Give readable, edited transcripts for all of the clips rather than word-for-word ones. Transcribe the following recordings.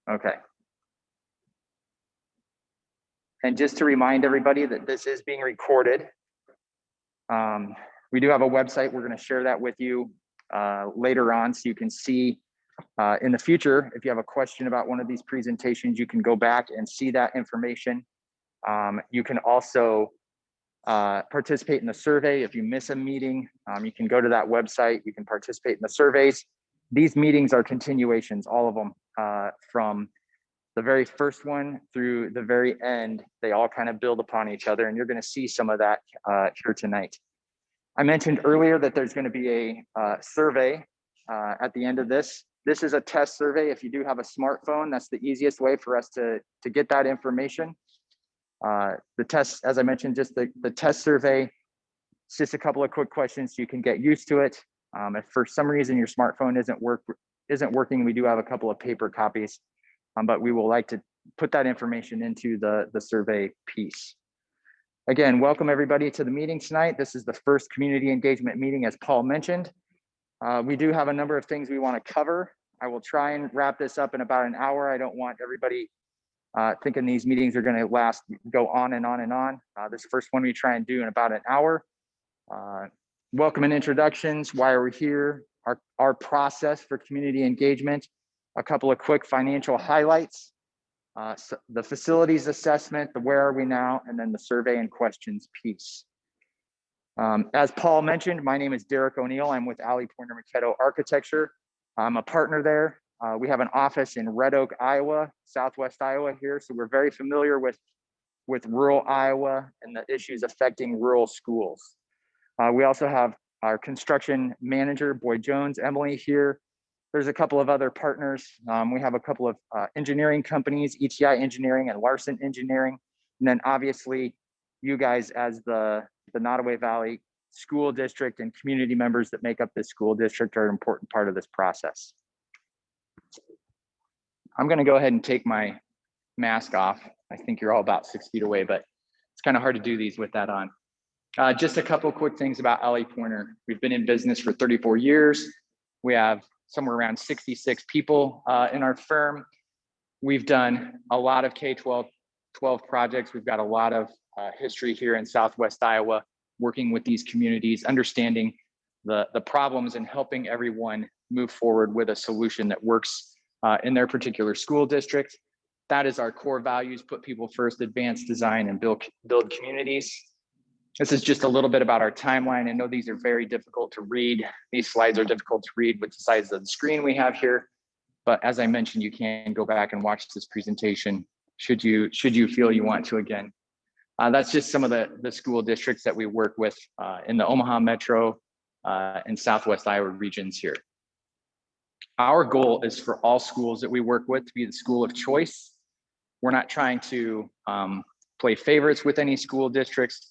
Okay. And just to remind everybody that this is being recorded. We do have a website. We're going to share that with you later on so you can see in the future, if you have a question about one of these presentations, you can go back and see that information. You can also participate in the survey. If you miss a meeting, you can go to that website. You can participate in the surveys. These meetings are continuations, all of them, from the very first one through the very end. They all kind of build upon each other, and you're going to see some of that here tonight. I mentioned earlier that there's going to be a survey at the end of this. This is a test survey. If you do have a smartphone, that's the easiest way for us to get that information. The test, as I mentioned, just the test survey, it's just a couple of quick questions so you can get used to it. If for some reason your smartphone isn't working, we do have a couple of paper copies, but we will like to put that information into the survey piece. Again, welcome everybody to the meeting tonight. This is the first community engagement meeting, as Paul mentioned. We do have a number of things we want to cover. I will try and wrap this up in about an hour. I don't want everybody thinking these meetings are going to go on and on and on. This first one we try and do in about an hour. Welcome and introductions. Why are we here? Our process for community engagement. A couple of quick financial highlights. So the facilities assessment, the where are we now, and then the survey and questions piece. As Paul mentioned, my name is Derek O'Neill. I'm with Alley Pointer Maquetto Architecture. I'm a partner there. We have an office in Red Oak, Iowa, Southwest Iowa here. So we're very familiar with rural Iowa and the issues affecting rural schools. We also have our construction manager, Boyd Jones, Emily here. There's a couple of other partners. We have a couple of engineering companies, ETI Engineering and Larson Engineering. And then obviously you guys as the Nodaway Valley School District and community members that make up this school district are an important part of this process. I'm gonna go ahead and take my mask off. I think you're all about 6 feet away, but it's kind of hard to do these with that on. Just a couple of quick things about Alley Pointer. We've been in business for 34 years. We have somewhere around 66 people in our firm. We've done a lot of K-12 projects. We've got a lot of history here in Southwest Iowa, working with these communities, understanding the problems and helping everyone move forward with a solution that works in their particular school district. That is our core values: put people first, advance design, and build communities. This is just a little bit about our timeline. I know these are very difficult to read. These slides are difficult to read with the size of the screen we have here. But as I mentioned, you can go back and watch this presentation should you feel you want to again. That's just some of the school districts that we work with in the Omaha Metro and Southwest Iowa regions here. Our goal is for all schools that we work with to be the school of choice. We're not trying to play favorites with any school districts.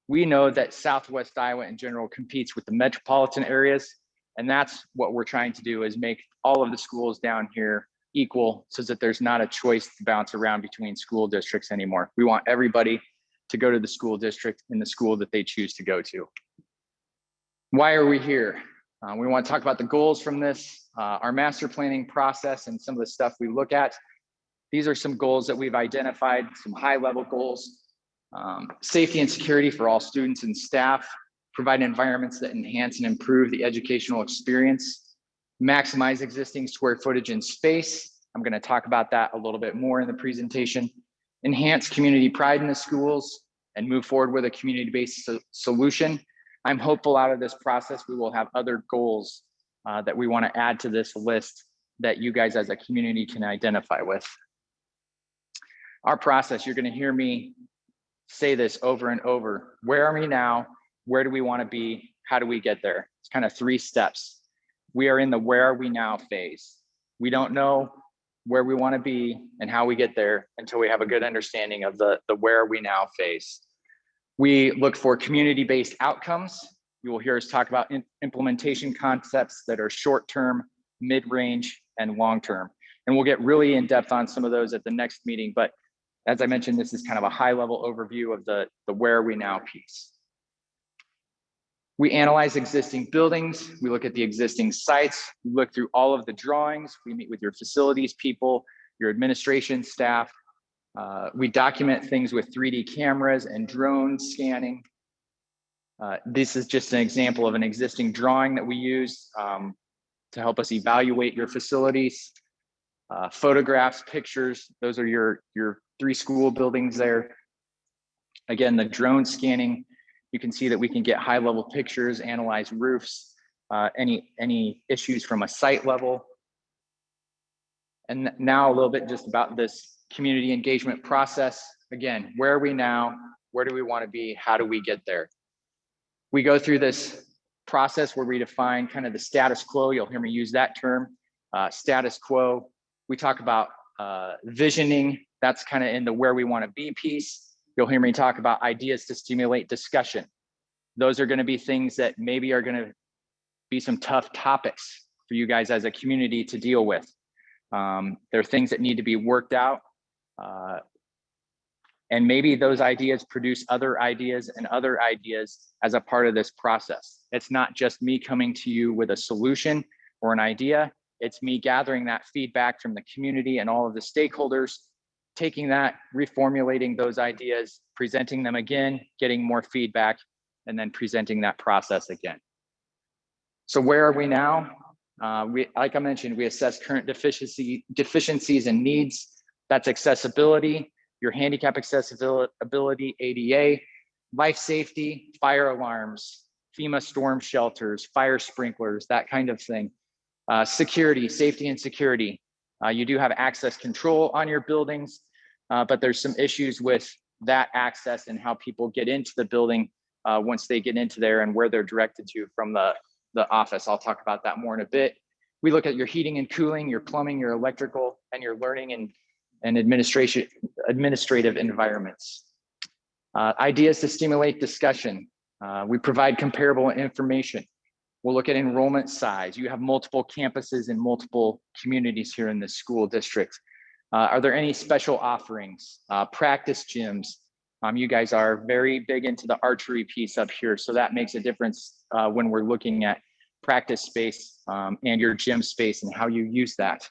We know that Southwest Iowa in general competes with the metropolitan areas, and that's what we're trying to do, is make all of the schools down here equal so that there's not a choice to bounce around between school districts anymore. We want everybody to go to the school district in the school that they choose to go to. Why are we here? We want to talk about the goals from this, our master planning process, and some of the stuff we look at. These are some goals that we've identified, some high-level goals. Safety and security for all students and staff, provide environments that enhance and improve the educational experience, maximize existing square footage and space. I'm going to talk about that a little bit more in the presentation. Enhance community pride in the schools and move forward with a community-based solution. I'm hopeful out of this process we will have other goals that we want to add to this list that you guys as a community can identify with. Our process, you're going to hear me say this over and over. Where are we now? Where do we want to be? How do we get there? It's kind of 3 steps. We are in the where are we now phase. We don't know where we want to be and how we get there until we have a good understanding of the where are we now phase. We look for community-based outcomes. You will hear us talk about implementation concepts that are short-term, mid-range, and long-term. And we'll get really in depth on some of those at the next meeting. But as I mentioned, this is kind of a high-level overview of the where are we now piece. We analyze existing buildings. We look at the existing sites. We look through all of the drawings. We meet with your facilities people, your administration staff. We document things with 3D cameras and drone scanning. This is just an example of an existing drawing that we use to help us evaluate your facilities. Photographs, pictures, those are your 3 school buildings there. Again, the drone scanning, you can see that we can get high-level pictures, analyze roofs, any issues from a site level. And now a little bit just about this community engagement process. Again, where are we now? Where do we want to be? How do we get there? We go through this process where we define kind of the status quo. You'll hear me use that term, status quo. We talk about visioning. That's kind of in the where we want to be piece. You'll hear me talk about ideas to stimulate discussion. Those are going to be things that maybe are going to be some tough topics for you guys as a community to deal with. They're things that need to be worked out. And maybe those ideas produce other ideas and other ideas as a part of this process. It's not just me coming to you with a solution or an idea. It's me gathering that feedback from the community and all of the stakeholders, taking that, reformulating those ideas, presenting them again, getting more feedback, and then presenting that process again. So where are we now? Like I mentioned, we assess current deficiencies and needs. That's accessibility, your handicap accessibility, ADA, life safety, fire alarms, FEMA storm shelters, fire sprinklers, that kind of thing. Security, safety and security. You do have access control on your buildings, but there's some issues with that access and how people get into the building once they get into there and where they're directed to from the office. I'll talk about that more in a bit. We look at your heating and cooling, your plumbing, your electrical, and your learning and administrative environments. Ideas to stimulate discussion. We provide comparable information. We'll look at enrollment size. You have multiple campuses and multiple communities here in this school district. Are there any special offerings? Practice gyms. You guys are very big into the archery piece up here, so that makes a difference when we're looking at practice space and your gym space and how you use that.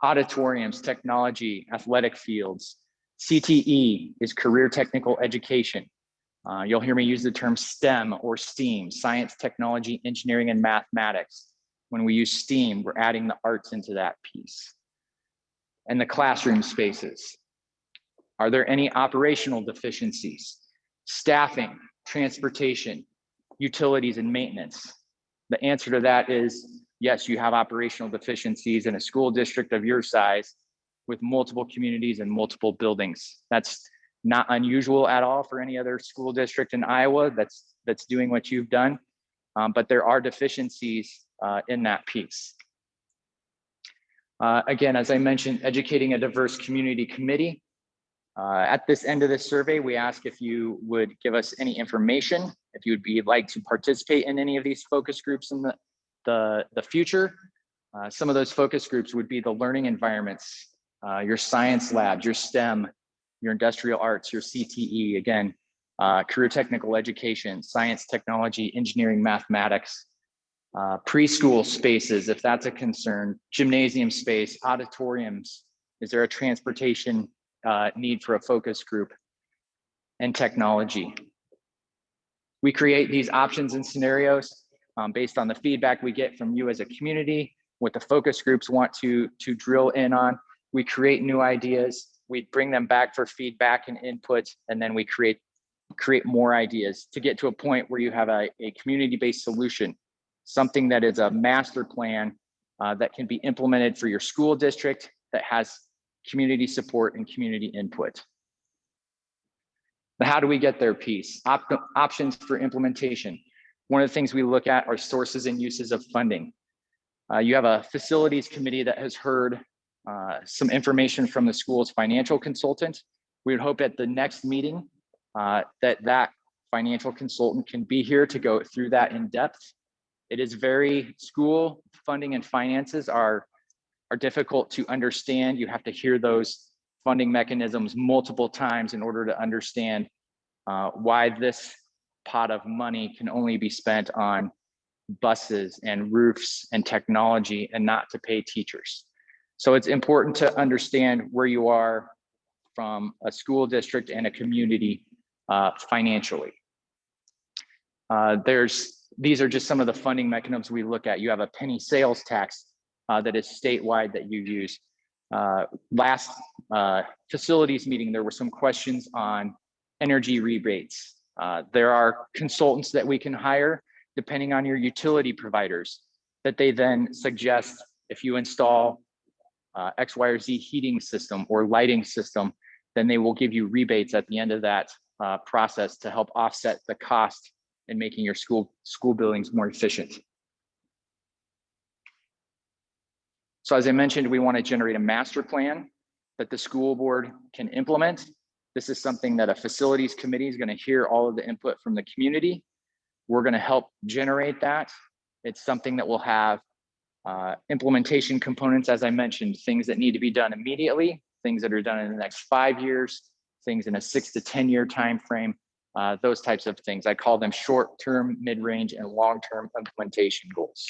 Auditoriums, technology, athletic fields. CTE is career technical education. You'll hear me use the term STEM or STEAM, science, technology, engineering, and mathematics. When we use STEAM, we're adding the arts into that piece. And the classroom spaces. Are there any operational deficiencies? Staffing, transportation, utilities, and maintenance. The answer to that is yes, you have operational deficiencies in a school district of your size with multiple communities and multiple buildings. That's not unusual at all for any other school district in Iowa that's doing what you've done, but there are deficiencies in that piece. Again, as I mentioned, educating a diverse community committee. At this end of this survey, we ask if you would give us any information, if you would like to participate in any of these focus groups in the future. Some of those focus groups would be the learning environments, your science labs, your STEM, your industrial arts, your CTE, again, career technical education, science, technology, engineering, mathematics, preschool spaces, if that's a concern, gymnasium space, auditoriums. Is there a transportation need for a focus group? And technology. We create these options and scenarios based on the feedback we get from you as a community, what the focus groups want to drill in on. We create new ideas, we bring them back for feedback and input, and then we create more ideas to get to a point where you have a community-based solution, something that is a master plan that can be implemented for your school district that has community support and community input. But how do we get there piece? Options for implementation. One of the things we look at are sources and uses of funding. You have a facilities committee that has heard some information from the school's financial consultant. We would hope at the next meeting that financial consultant can be here to go through that in depth. It is school funding and finances are difficult to understand. You have to hear those funding mechanisms multiple times in order to understand why this pot of money can only be spent on buses and roofs and technology and not to pay teachers. So it's important to understand where you are from a school district and a community financially. These are just some of the funding mechanisms we look at. You have a penny sales tax that is statewide that you use. Last facilities meeting, there were some questions on energy rebates. There are consultants that we can hire depending on your utility providers that they then suggest if you install X, Y, or Z heating system or lighting system, then they will give you rebates at the end of that process to help offset the cost in making your school buildings more efficient. So as I mentioned, we want to generate a master plan that the school board can implement. This is something that a facilities committee is going to hear all of the input from the community. We're going to help generate that. It's something that will have implementation components, as I mentioned, things that need to be done immediately, things that are done in the next 5 years, things in a 6 to 10 year time frame, those types of things. I call them short-term, mid-range, and long-term implementation goals.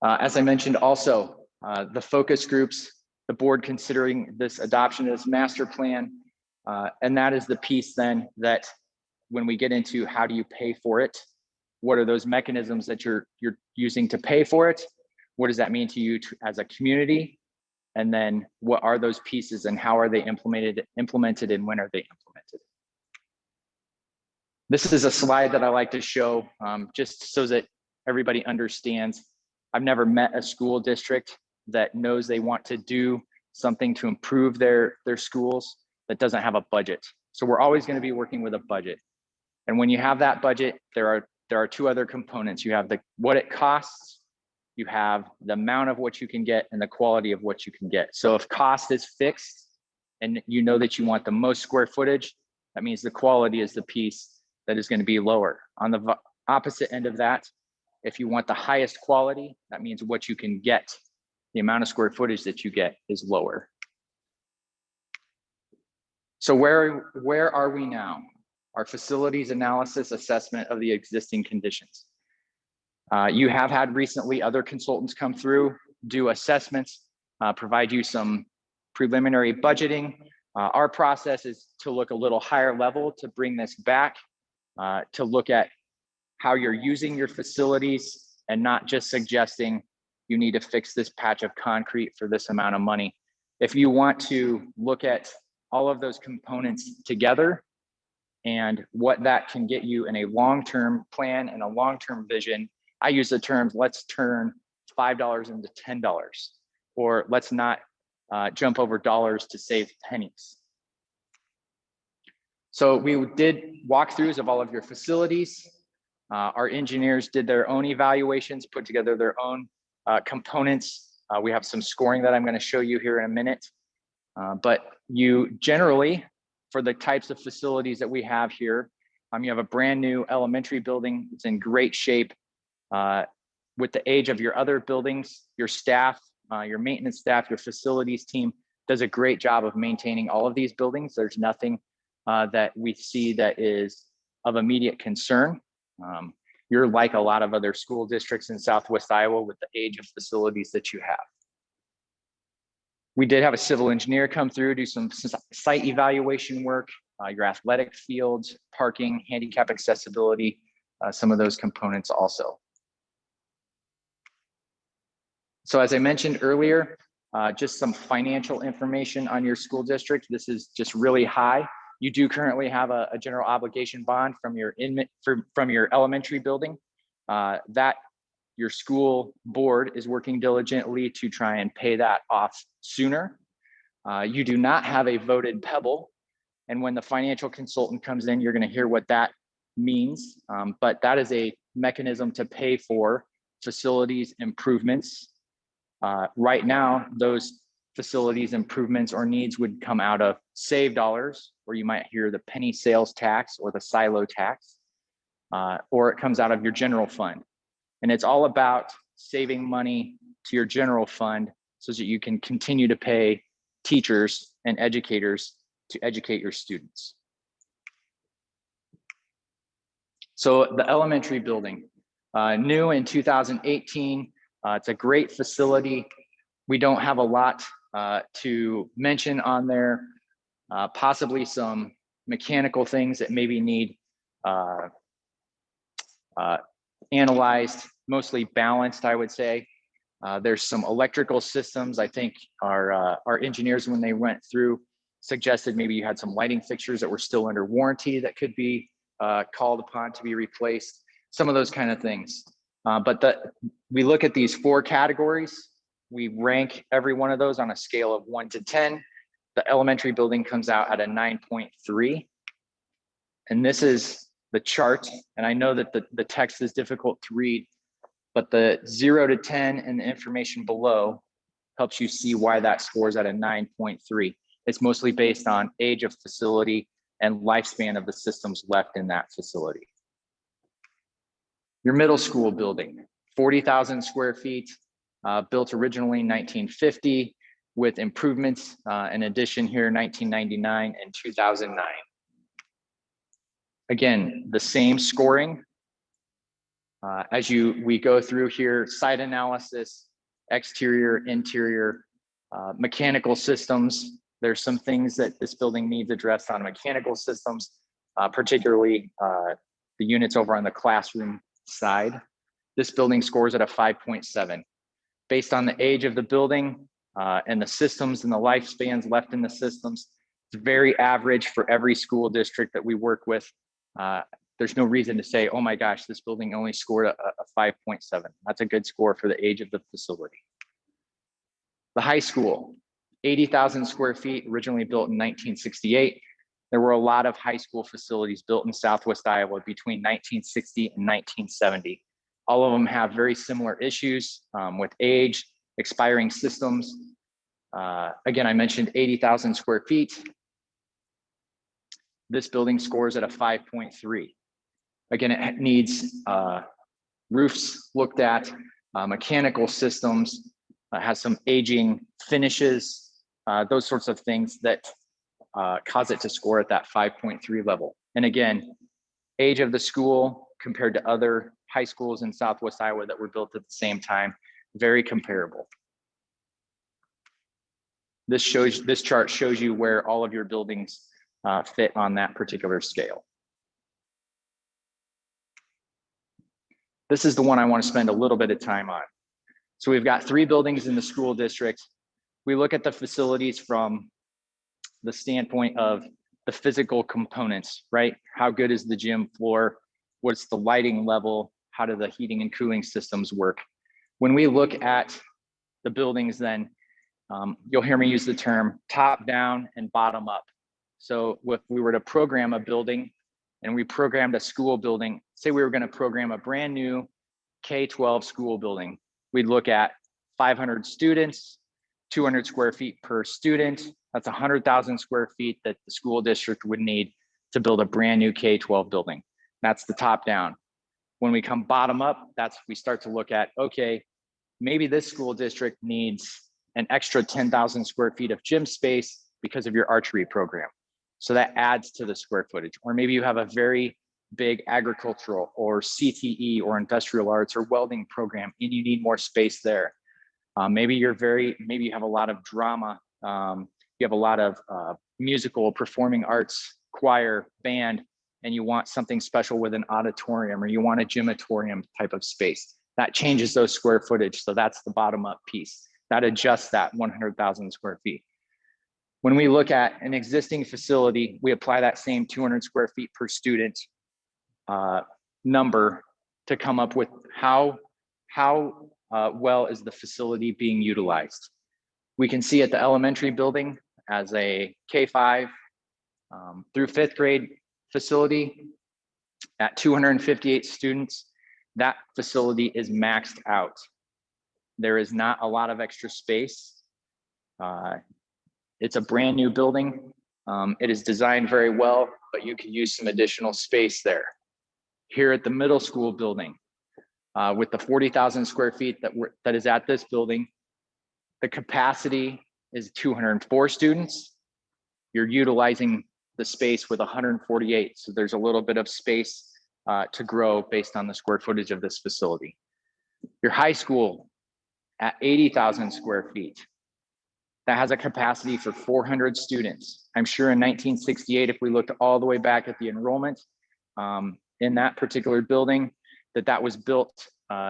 As I mentioned also, the focus groups, the board considering this adoption of this master plan, and that is the piece then that when we get into how do you pay for it, what are those mechanisms that you're using to pay for it? What does that mean to you as a community? And then what are those pieces and how are they implemented and when are they implemented? This is a slide that I like to show just so that everybody understands. I've never met a school district that knows they want to do something to improve their schools that doesn't have a budget. So we're always going to be working with a budget. And when you have that budget, there are two other components. You have what it costs, you have the amount of what you can get and the quality of what you can get. So if cost is fixed and you know that you want the most square footage, that means the quality is the piece that is going to be lower. On the opposite end of that, if you want the highest quality, that means what you can get, the amount of square footage that you get is lower. So where are we now? Our facilities analysis assessment of the existing conditions. You have had recently other consultants come through, do assessments, provide you some preliminary budgeting. Our process is to look a little higher level to bring this back, to look at how you're using your facilities and not just suggesting you need to fix this patch of concrete for this amount of money. If you want to look at all of those components together and what that can get you in a long-term plan and a long-term vision, I use the terms, let's turn $5 into $10, or let's not jump over dollars to save pennies. So we did walkthroughs of all of your facilities. Our engineers did their own evaluations, put together their own components. We have some scoring that I'm going to show you here in a minute. But you generally, for the types of facilities that we have here, you have a brand new elementary building. It's in great shape. With the age of your other buildings, your staff, your maintenance staff, your facilities team does a great job of maintaining all of these buildings. There's nothing that we see that is of immediate concern. You're like a lot of other school districts in Southwest Iowa with the age of facilities that you have. We did have a civil engineer come through, do some site evaluation work, your athletic fields, parking, handicap accessibility, some of those components also. So as I mentioned earlier, just some financial information on your school district. This is just really high. You do currently have a general obligation bond from your elementary building that your school board is working diligently to try and pay that off sooner. You do not have a voted pebble. And when the financial consultant comes in, you're going to hear what that means. But that is a mechanism to pay for facilities improvements. Right now, those facilities improvements or needs would come out of save dollars, or you might hear the penny sales tax or the silo tax, or it comes out of your general fund. And it's all about saving money to your general fund so that you can continue to pay teachers and educators to educate your students. So the elementary building, new in 2018, It's a great facility. We don't have a lot to mention on there, possibly some mechanical things that maybe need analyzed, mostly balanced, I would say. There's some electrical systems. I think our engineers, when they went through, suggested maybe you had some lighting fixtures that were still under warranty that could be called upon to be replaced, some of those kind of things. But we look at these 4 categories. We rank every one of those on a scale of 1 to 10. The elementary building comes out at a 9.3. And this is the chart. And I know that the text is difficult to read, but the 0 to 10 and the information below helps you see why that scores at a 9.3. It's mostly based on age of facility and lifespan of the systems left in that facility. Your middle school building, 40,000 square feet, built originally in 1950 with improvements in addition here 1999 and 2009. Again, the same scoring. As we go through here, site analysis, exterior, interior, mechanical systems. There's some things that this building needs addressed on mechanical systems, particularly the units over on the classroom side. This building scores at a 5.7. Based on the age of the building and the systems and the lifespans left in the systems, it's very average for every school district that we work with. There's no reason to say, oh my gosh, this building only scored a 5.7. That's a good score for the age of the facility. The high school, 80,000 square feet, originally built in 1968. There were a lot of high school facilities built in Southwest Iowa between 1960 and 1970. All of them have very similar issues with age, expiring systems. Again, I mentioned 80,000 square feet. This building scores at a 5.3. Again, it needs roofs looked at, mechanical systems, has some aging finishes, those sorts of things that cause it to score at that 5.3 level. And again, age of the school compared to other high schools in Southwest Iowa that were built at the same time, very comparable. This chart shows you where all of your buildings fit on that particular scale. This is the one I want to spend a little bit of time on. So we've got 3 buildings in the school district. We look at the facilities from the standpoint of the physical components, right? How good is the gym floor? What's the lighting level? How do the heating and cooling systems work? When we look at the buildings, then you'll hear me use the term top down and bottom up. So if we were to program a building and we programmed a school building, say we were going to program a brand new K-12 school building, we'd look at 500 students, 200 square feet per student. That's 100,000 square feet that the school district would need to build a brand new K-12 building. That's the top down. When we come bottom up, we start to look at, okay, maybe this school district needs an extra 10,000 square feet of gym space because of your archery program. So that adds to the square footage. Or maybe you have a very big agricultural or CTE or industrial arts or welding program and you need more space there. Maybe you have a lot of drama. You have a lot of musical, performing arts, choir, band, and you want something special with an auditorium or you want a gymatorium type of space. That changes those square footage. So that's the bottom up piece. That adjusts that 100,000 square feet. When we look at an existing facility, we apply that same 200 square feet per student number to come up with how well is the facility being utilized. We can see at the elementary building as a K-5 through 5th grade facility at 258 students, that facility is maxed out. There is not a lot of extra space. It's a brand new building. It is designed very well, but you can use some additional space there. Here at the middle school building, with the 40,000 square feet that is at this building, the capacity is 204 students. You're utilizing the space with 148. So there's a little bit of space to grow based on the square footage of this facility. Your high school, at 80,000 square feet. That has a capacity for 400 students. I'm sure in 1968, if we looked all the way back at the enrollment in that particular building, that was built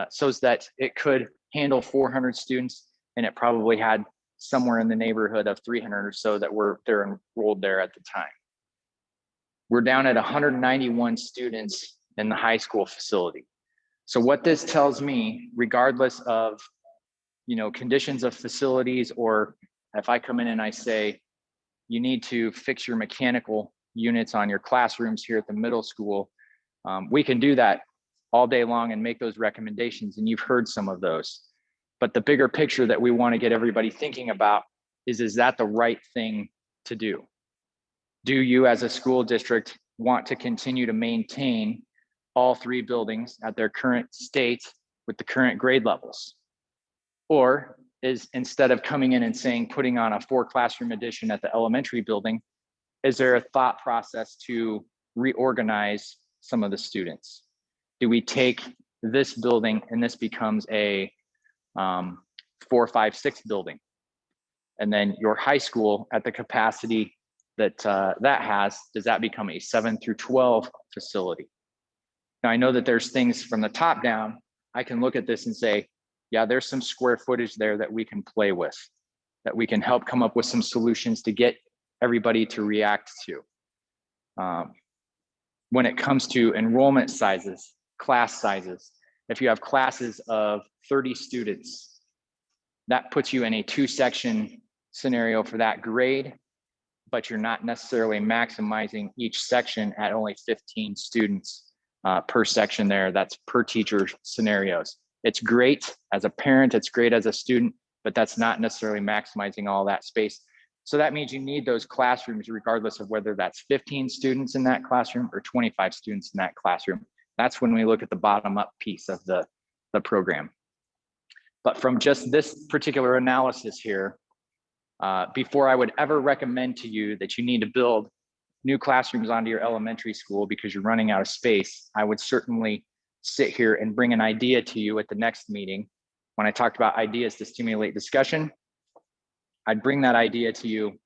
so that it could handle 400 students, and it probably had somewhere in the neighborhood of 300 or so that were enrolled there at the time. We're down at 191 students in the high school facility. So what this tells me, regardless of conditions of facilities, or if I come in and I say, you need to fix your mechanical units on your classrooms here at the middle school, we can do that all day long and make those recommendations, and you've heard some of those. But the bigger picture that we want to get everybody thinking about is that the right thing to do? Do you as a school district want to continue to maintain all 3 buildings at their current state with the current grade levels? Or is, instead of coming in and saying, putting on a 4 classroom addition at the elementary building, is there a thought process to reorganize some of the students? Do we take this building and this becomes a 4, 5, 6 building? And then your high school at the capacity that does that become a 7 through 12 facility? Now I know that there's things from the top down. I can look at this and say, yeah, there's some square footage there that we can play with, that we can help come up with some solutions to get everybody to react to. When it comes to enrollment sizes, class sizes, if you have classes of 30 students, that puts you in a 2-section scenario for that grade, but you're not necessarily maximizing each section at only 15 students per section there. That's per teacher scenarios. It's great as a parent, it's great as a student, but that's not necessarily maximizing all that space. So that means you need those classrooms regardless of whether that's 15 students in that classroom or 25 students in that classroom. That's when we look at the bottom up piece of the program. But from just this particular analysis here, before I would ever recommend to you that you need to build new classrooms onto your elementary school because you're running out of space, I would certainly sit here and bring an idea to you at the next meeting. When I talked about ideas to stimulate discussion, I'd bring that idea to you.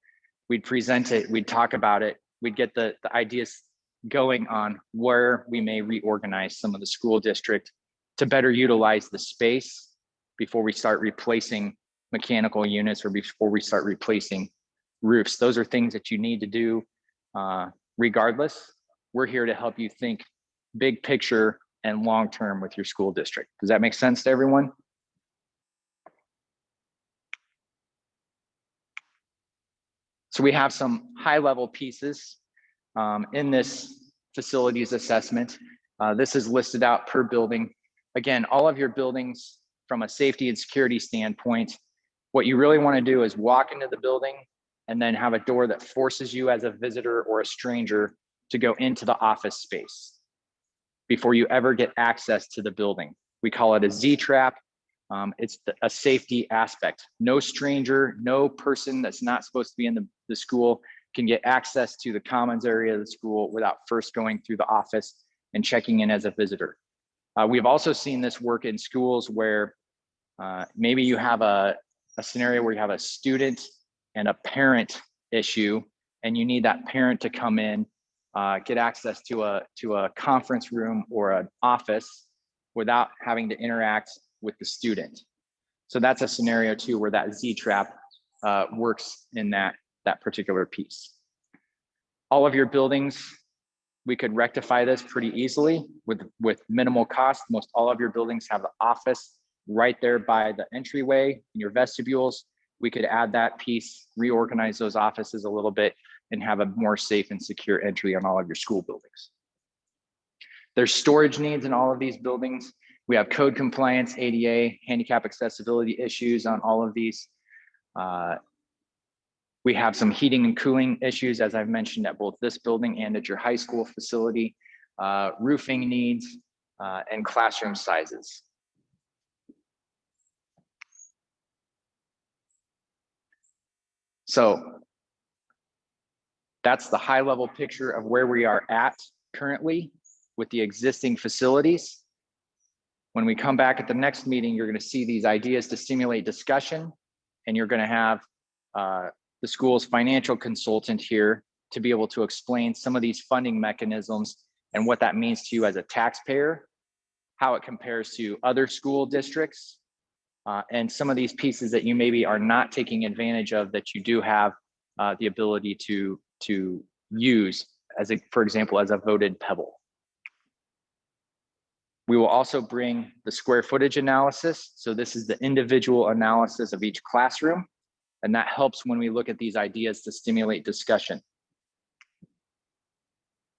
We'd present it, we'd talk about it, we'd get the ideas going on where we may reorganize some of the school district to better utilize the space before we start replacing mechanical units or before we start replacing roofs. Those are things that you need to do regardless. We're here to help you think big picture and long-term with your school district. Does that make sense to everyone? So we have some high-level pieces in this facilities assessment. This is listed out per building. Again, all of your buildings from a safety and security standpoint, what you really want to do is walk into the building and then have a door that forces you as a visitor or a stranger to go into the office space before you ever get access to the building. We call it a Z-trap. It's a safety aspect. No stranger, no person that's not supposed to be in the school can get access to the commons area of the school without first going through the office and checking in as a visitor. We've also seen this work in schools where maybe you have a scenario where you have a student and a parent issue, and you need that parent to come in, get access to a conference room or an office without having to interact with the student. So that's a scenario too where that Z-trap works in that particular piece. All of your buildings, we could rectify this pretty easily with minimal cost. Most all of your buildings have the office right there by the entryway in your vestibules. We could add that piece, reorganize those offices a little bit, and have a more safe and secure entry on all of your school buildings. There's storage needs in all of these buildings. We have code compliance, ADA, handicap accessibility issues on all of these. We have some heating and cooling issues, as I've mentioned, at both this building and at your high school facility, roofing needs, and classroom sizes. So that's the high level picture of where we are at currently with the existing facilities. When we come back at the next meeting, you're going to see these ideas to stimulate discussion, and you're going to have the school's financial consultant here to be able to explain some of these funding mechanisms and what that means to you as a taxpayer, how it compares to other school districts, and some of these pieces that you maybe are not taking advantage of that you do have the ability to use, for example, as a voted pebble. We will also bring the square footage analysis. So this is the individual analysis of each classroom, and that helps when we look at these ideas to stimulate discussion.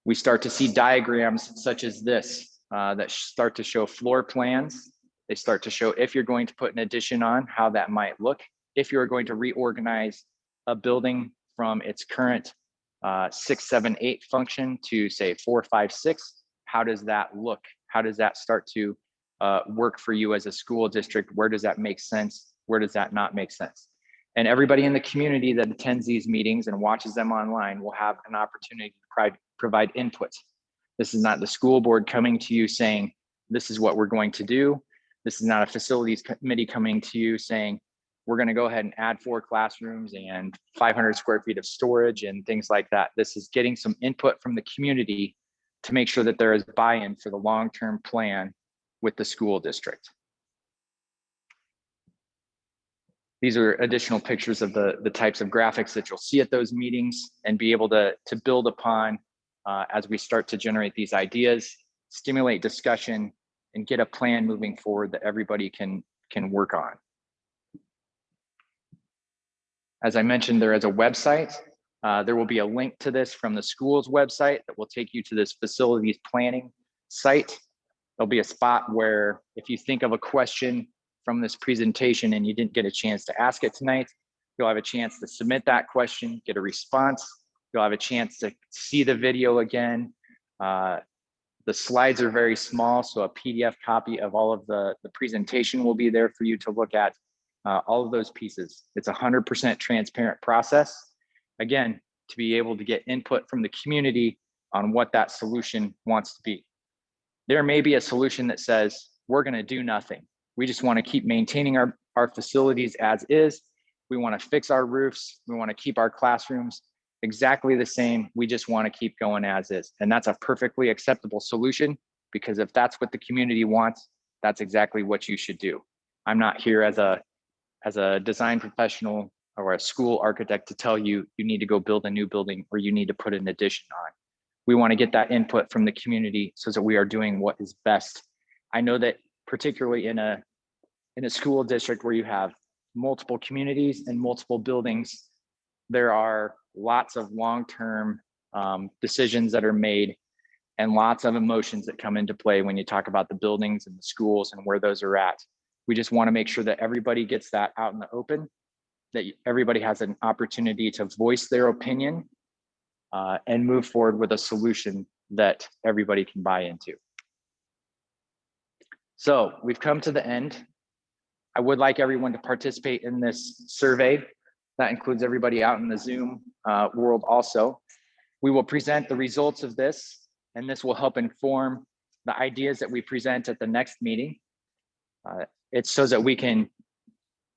We start to see diagrams such as this that start to show floor plans. They start to show if you're going to put an addition on, how that might look. If you're going to reorganize a building from its current 6, 7, 8 function to say 4, 5, 6, how does that look? How does that start to work for you as a school district? Where does that make sense? Where does that not make sense? And everybody in the community that attends these meetings and watches them online will have an opportunity to provide input. This is not the school board coming to you saying, this is what we're going to do. This is not a facilities committee coming to you saying, we're going to go ahead and add 4 classrooms and 500 square feet of storage and things like that. This is getting some input from the community to make sure that there is buy-in for the long-term plan with the school district. These are additional pictures of the types of graphics that you'll see at those meetings and be able to build upon as we start to generate these ideas, stimulate discussion, and get a plan moving forward that everybody can work on. As I mentioned, there is a website. There will be a link to this from the school's website that will take you to this facilities planning site. There'll be a spot where if you think of a question from this presentation and you didn't get a chance to ask it tonight, you'll have a chance to submit that question, get a response. You'll have a chance to see the video again. The slides are very small, so a PDF copy of all of the presentation will be there for you to look at, all of those pieces. It's a 100% transparent process. Again, to be able to get input from the community on what that solution wants to be. There may be a solution that says, we're gonna do nothing. We just wanna keep maintaining our facilities as is. We wanna fix our roofs. We wanna keep our classrooms exactly the same. We just wanna keep going as is. And that's a perfectly acceptable solution, because if that's what the community wants, that's exactly what you should do. I'm not here as a design professional or a school architect to tell you, you need to go build a new building or you need to put an addition on. We want to get that input from the community so that we are doing what is best. I know that particularly in a school district where you have multiple communities and multiple buildings, there are lots of long-term decisions that are made and lots of emotions that come into play when you talk about the buildings and the schools and where those are at. We just want to make sure that everybody gets that out in the open, that everybody has an opportunity to voice their opinion and move forward with a solution that everybody can buy into. So we've come to the end. I would like everyone to participate in this survey. That includes everybody out in the Zoom world also. We will present the results of this, and this will help inform the ideas that we present at the next meeting. It's so that we can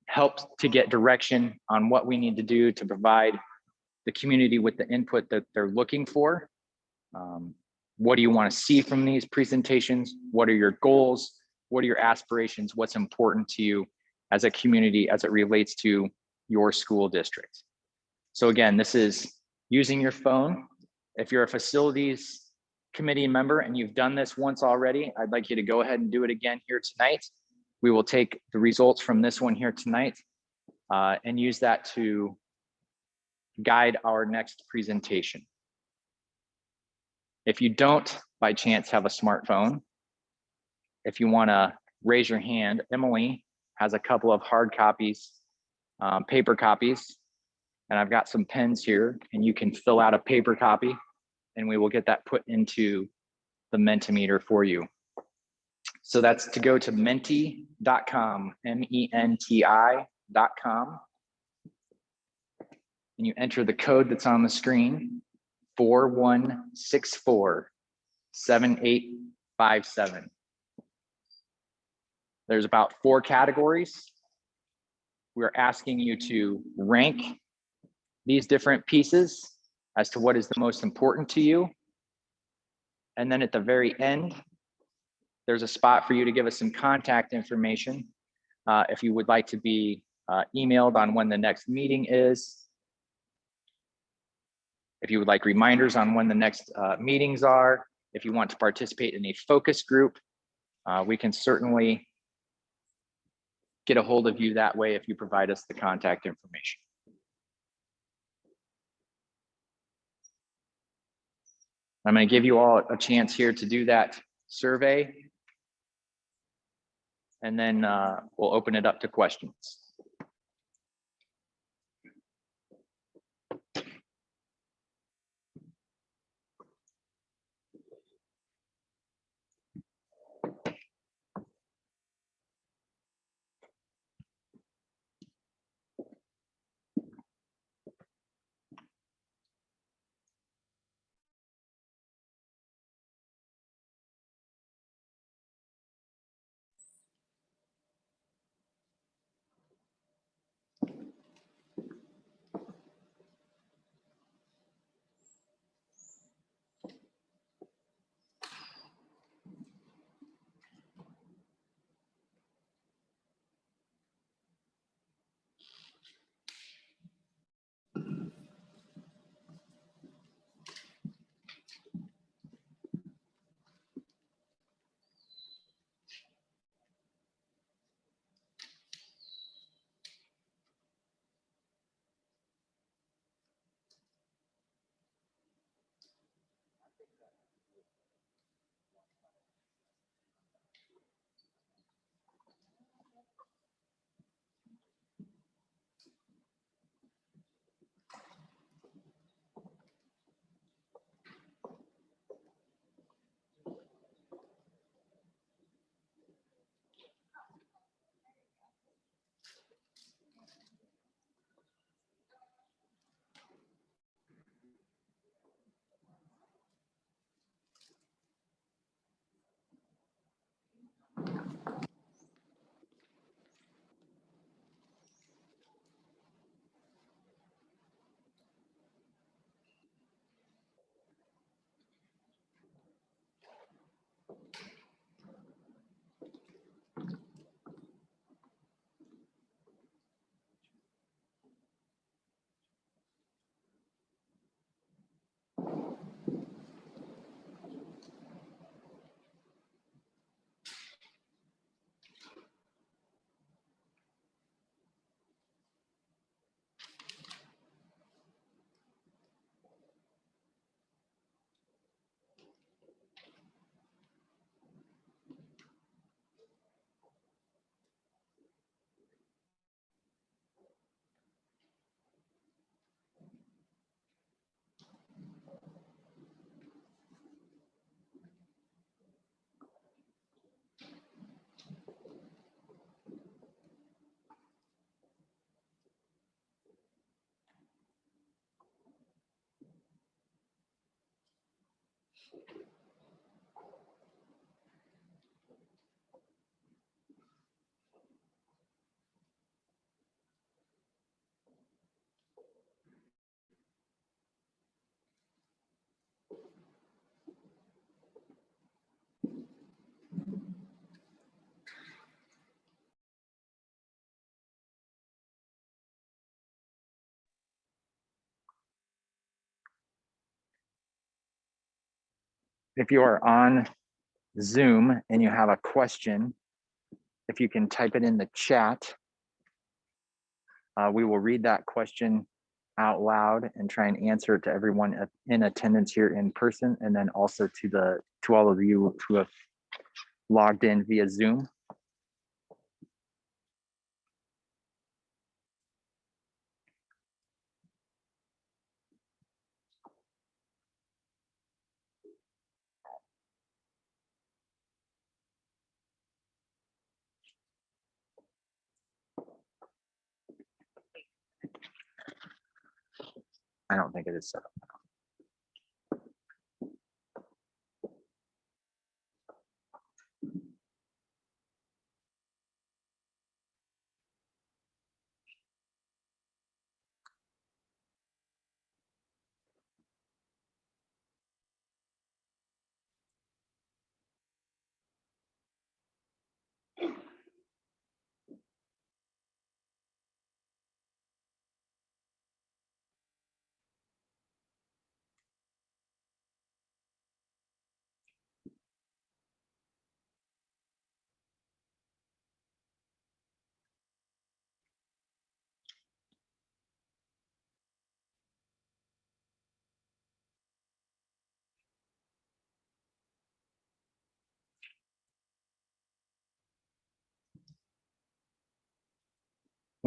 help to get direction on what we need to do to provide the community with the input that they're looking for. What do you want to see from these presentations? What are your goals? What are your aspirations? What's important to you as a community as it relates to your school district? So again, this is using your phone. If you're a facilities committee member and you've done this once already, I'd like you to go ahead and do it again here tonight. We will take the results from this one here tonight and use that to guide our next presentation. If you don't by chance have a smartphone, if you want to raise your hand, Emily has a couple of hard copies, paper copies, and I've got some pens here, and you can fill out a paper copy and we will get that put into the Mentimeter for you. So that's to go to menti.com, MENTI.com. And you enter the code that's on the screen, 41647857. There's about 4 categories. We're asking you to rank these different pieces as to what is the most important to you. And then at the very end, there's a spot for you to give us some contact information if you would like to be emailed on when the next meeting is. If you would like reminders on when the next meetings are, if you want to participate in a focus group, we can certainly get a hold of you that way if you provide us the contact information. I'm going to give you all a chance here to do that survey, and then we'll open it up to questions. If you are on Zoom and you have a question, if you can type it in the chat, we will read that question out loud and try and answer it to everyone in attendance here in person, and then also to all of you who have logged in via Zoom. I don't think it is set up.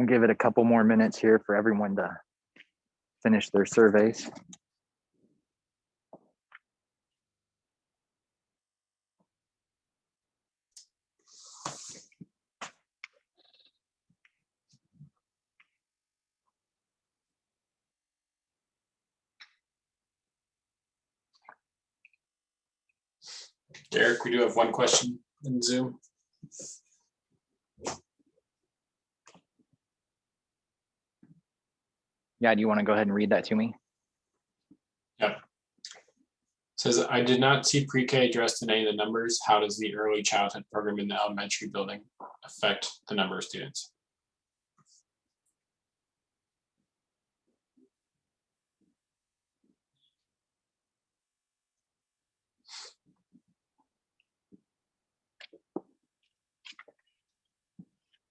We'll give it a couple more minutes here for everyone to finish their surveys. Derek, we do have one question in Zoom. Yeah, do you want to go ahead and read that to me? Yep. Says, I did not see pre-K addressed in any of the numbers. How does the early childhood program in the elementary building affect the number of students?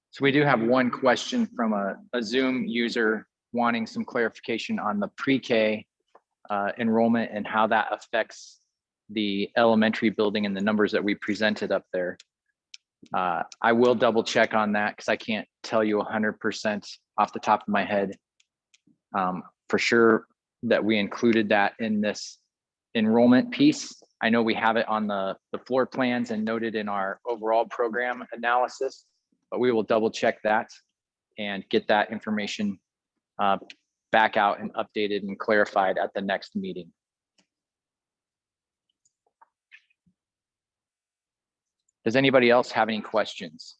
So we do have one question from a Zoom user wanting some clarification on the pre-K enrollment and how that affects the elementary building and the numbers that we presented up there. I will double check on that because I can't tell you 100% off the top of my head for sure that we included that in this enrollment piece. I know we have it on the floor plans and noted in our overall program analysis, but we will double check that and get that information back out and updated and clarified at the next meeting. Does anybody else have any questions?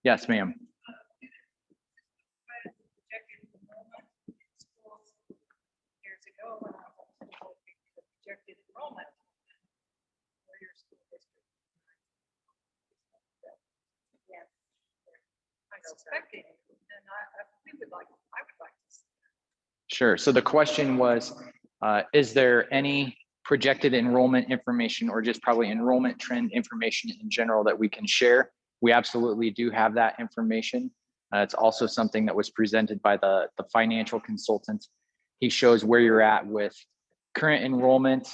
Yes, ma'am. Years ago, when I was projected enrollment for your school district. Yes. I'm expecting, and I would like to see that. Sure. So the question was, is there any projected enrollment information or just probably enrollment trend information in general that we can share? We absolutely do have that information. It's also something that was presented by the financial consultant. He shows where you're at with current enrollment.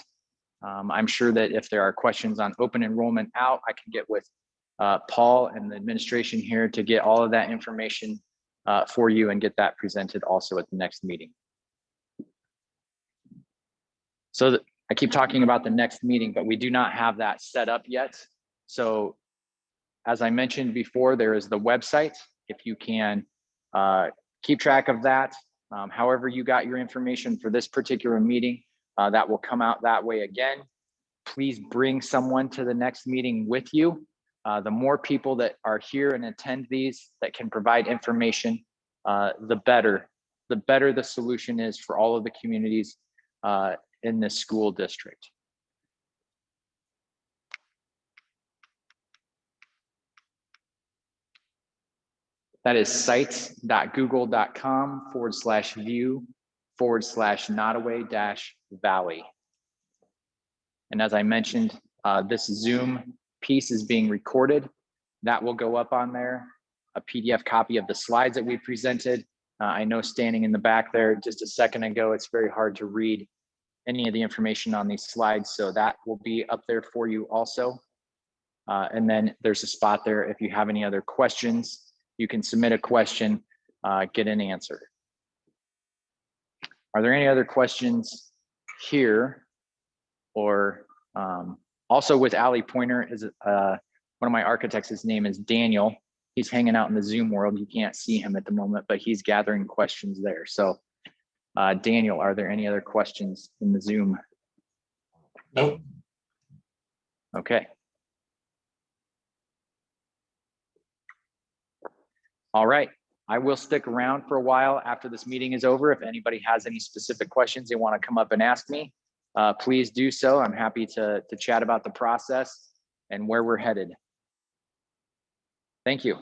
I'm sure that if there are questions on open enrollment out, I can get with Paul and the administration here to get all of that information for you and get that presented also at the next meeting. So I keep talking about the next meeting, but we do not have that set up yet. So as I mentioned before, there is the website. If you can keep track of that, however you got your information for this particular meeting, that will come out that way again. Please bring someone to the next meeting with you. The more people that are here and attend these that can provide information, the better the solution is for all of the communities in this school district. That is sites.google.com/view/Nodaway-Valley. And as I mentioned, this Zoom piece is being recorded. That will go up on there. A PDF copy of the slides that we presented. I know standing in the back there just a second ago, it's very hard to read any of the information on these slides. So that will be up there for you also. And then there's a spot there. If you have any other questions, you can submit a question, get an answer. Are there any other questions here? Or also with Allie Pointer is one of my architects, his name is Daniel. He's hanging out in the Zoom world. You can't see him at the moment, but he's gathering questions there. So Daniel, are there any other questions in the Zoom? Nope. Okay. All right. I will stick around for a while after this meeting is over. If anybody has any specific questions they want to come up and ask me, please do so. I'm happy to chat about the process and where we're headed. Thank you.